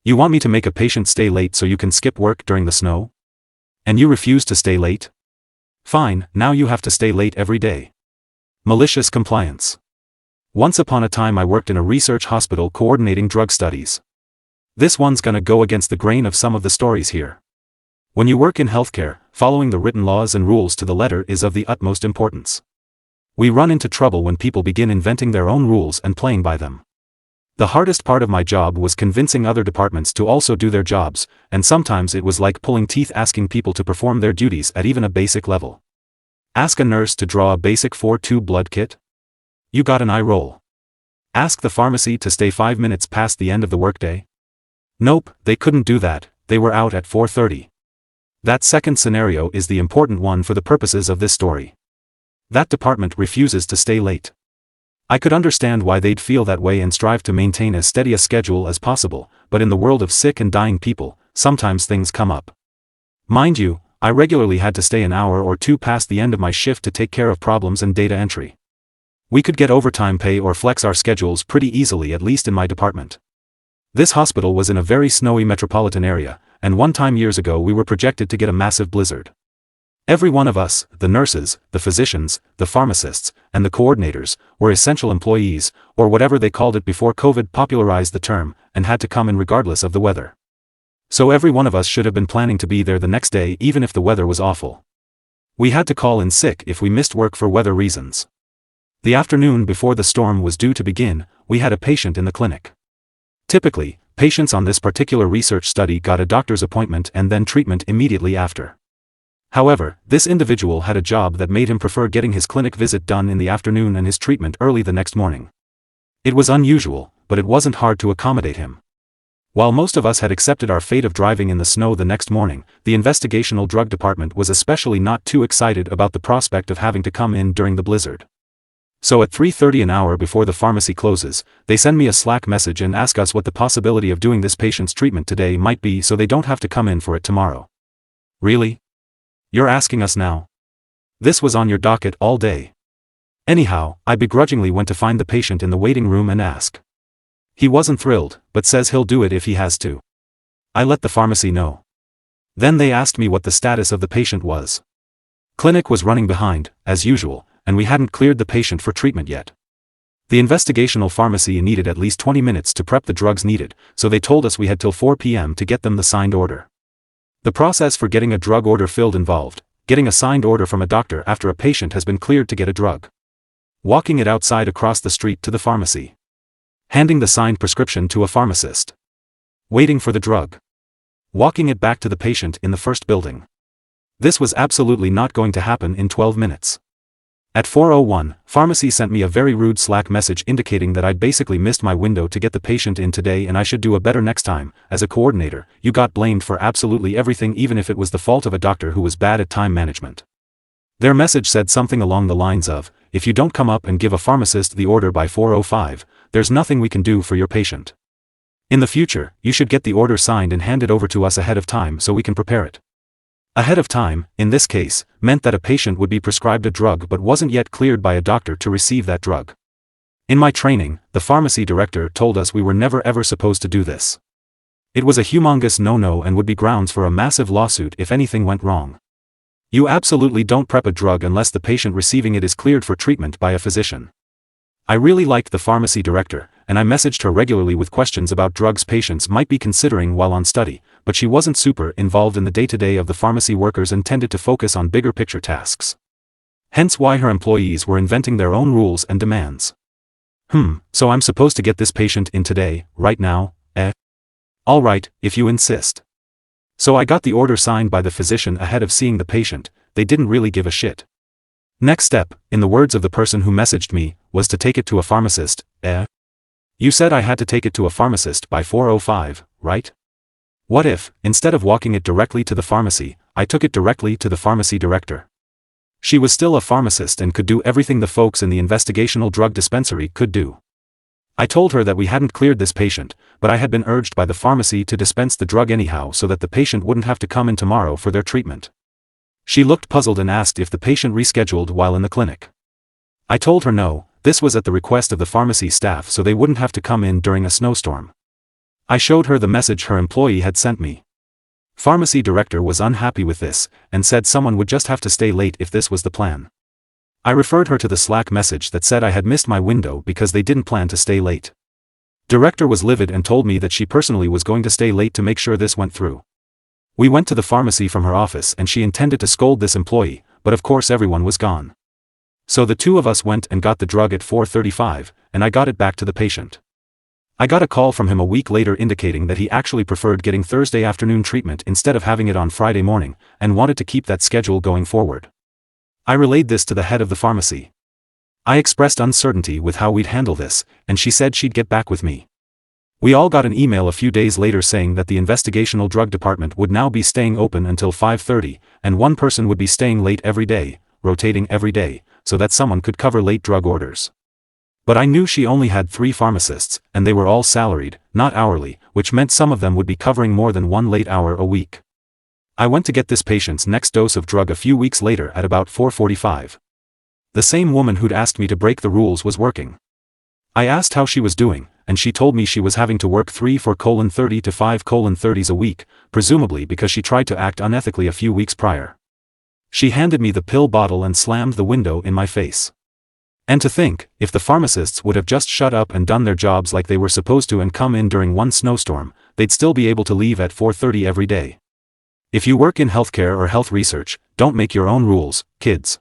You want me to make a patient stay late so you can skip work during the snow? And you refuse to stay late? Fine, now you have to stay late every day. Malicious compliance. Once upon a time I worked in a research hospital coordinating drug studies. This one's gonna go against the grain of some of the stories here. When you work in healthcare, following the written laws and rules to the letter is of the utmost importance. We run into trouble when people begin inventing their own rules and playing by them. The hardest part of my job was convincing other departments to also do their jobs, and sometimes it was like pulling teeth asking people to perform their duties at even a basic level. Ask a nurse to draw a basic 4-tube blood kit? You got an eye roll. Ask the pharmacy to stay 5 minutes past the end of the workday? Nope, they couldn't do that, they were out at 4:30. That second scenario is the important one for the purposes of this story. That department refuses to stay late. I could understand why they'd feel that way and strive to maintain as steady a schedule as possible, but in the world of sick and dying people, sometimes things come up. Mind you, I regularly had to stay an hour or two past the end of my shift to take care of problems and data entry. We could get overtime pay or flex our schedules pretty easily, at least in my department. This hospital was in a very snowy metropolitan area, and one time years ago we were projected to get a massive blizzard. Every one of us, the nurses, the physicians, the pharmacists, and the coordinators, were essential employees, or whatever they called it before COVID popularized the term, and had to come in regardless of the weather. So every one of us should have been planning to be there the next day even if the weather was awful. We had to call in sick if we missed work for weather reasons. The afternoon before the storm was due to begin, we had a patient in the clinic. Typically, patients on this particular research study got a doctor's appointment and then treatment immediately after. However, this individual had a job that made him prefer getting his clinic visit done in the afternoon and his treatment early the next morning. It was unusual, but it wasn't hard to accommodate him. While most of us had accepted our fate of driving in the snow the next morning, the investigational drug department was especially not too excited about the prospect of having to come in during the blizzard. So at 3:30, an hour before the pharmacy closes, they send me a Slack message and ask us what the possibility of doing this patient's treatment today might be so they don't have to come in for it tomorrow. Really? You're asking us now? This was on your docket all day. Anyhow, I begrudgingly went to find the patient in the waiting room and ask. He wasn't thrilled, but says he'll do it if he has to. I let the pharmacy know. Then they asked me what the status of the patient was. Clinic was running behind, as usual, and we hadn't cleared the patient for treatment yet. The investigational pharmacy needed at least 20 minutes to prep the drugs needed, so they told us we had till 4 p.m. to get them the signed order. The process for getting a drug order filled involved getting a signed order from a doctor after a patient has been cleared to get a drug, walking it outside across the street to the pharmacy, handing the signed prescription to a pharmacist, waiting for the drug, walking it back to the patient in the first building. This was absolutely not going to happen in 12 minutes. At 4:01, pharmacy sent me a very rude Slack message indicating that I'd basically missed my window to get the patient in today and I should do a better next time. As a coordinator, you got blamed for absolutely everything, even if it was the fault of a doctor who was bad at time management. Their message said something along the lines of, if you don't come up and give a pharmacist the order by 4:05, there's nothing we can do for your patient. In the future, you should get the order signed and hand it over to us ahead of time so we can prepare it. Ahead of time, in this case, meant that a patient would be prescribed a drug but wasn't yet cleared by a doctor to receive that drug. In my training, the pharmacy director told us we were never ever supposed to do this. It was a humongous no-no and would be grounds for a massive lawsuit if anything went wrong. You absolutely don't prep a drug unless the patient receiving it is cleared for treatment by a physician. I really liked the pharmacy director, and I messaged her regularly with questions about drugs patients might be considering while on study, but she wasn't super involved in the day-to-day of the pharmacy workers and tended to focus on bigger picture tasks. Hence why her employees were inventing their own rules and demands. So I'm supposed to get this patient in today, right now, eh? All right, if you insist. So I got the order signed by the physician ahead of seeing the patient. They didn't really give a shit. Next step, in the words of the person who messaged me, was to take it to a pharmacist, eh? You said I had to take it to a pharmacist by 4:05, right? What if, instead of walking it directly to the pharmacy, I took it directly to the pharmacy director? She was still a pharmacist and could do everything the folks in the investigational drug dispensary could do. I told her that we hadn't cleared this patient, but I had been urged by the pharmacy to dispense the drug anyhow so that the patient wouldn't have to come in tomorrow for their treatment. She looked puzzled and asked if the patient rescheduled while in the clinic. I told her no, this was at the request of the pharmacy staff so they wouldn't have to come in during a snowstorm. I showed her the message her employee had sent me. Pharmacy director was unhappy with this, and said someone would just have to stay late if this was the plan. I referred her to the Slack message that said I had missed my window because they didn't plan to stay late. Director was livid and told me that she personally was going to stay late to make sure this went through. We went to the pharmacy from her office and she intended to scold this employee, but of course everyone was gone. So the two of us went and got the drug at 4:35, and I got it back to the patient. I got a call from him a week later indicating that he actually preferred getting Thursday afternoon treatment instead of having it on Friday morning, and wanted to keep that schedule going forward. I relayed this to the head of the pharmacy. I expressed uncertainty with how we'd handle this, and she said she'd get back with me. We all got an email a few days later saying that the investigational drug department would now be staying open until 5:30, and one person would be staying late every day, rotating every day, so that someone could cover late drug orders. But I knew she only had 3 pharmacists, and they were all salaried, not hourly, which meant some of them would be covering more than 1 late hour a week. I went to get this patient's next dose of drug a few weeks later at about 4:45. The same woman who'd asked me to break the rules was working. I asked how she was doing, and she told me she was having to work 3/4:30 to 5/30s a week, presumably because she tried to act unethically a few weeks prior. She handed me the pill bottle and slammed the window in my face. And to think, if the pharmacists would have just shut up and done their jobs like they were supposed to and come in during one snowstorm, they'd still be able to leave at 4:30 every day. If you work in healthcare or health research, don't make your own rules, kids.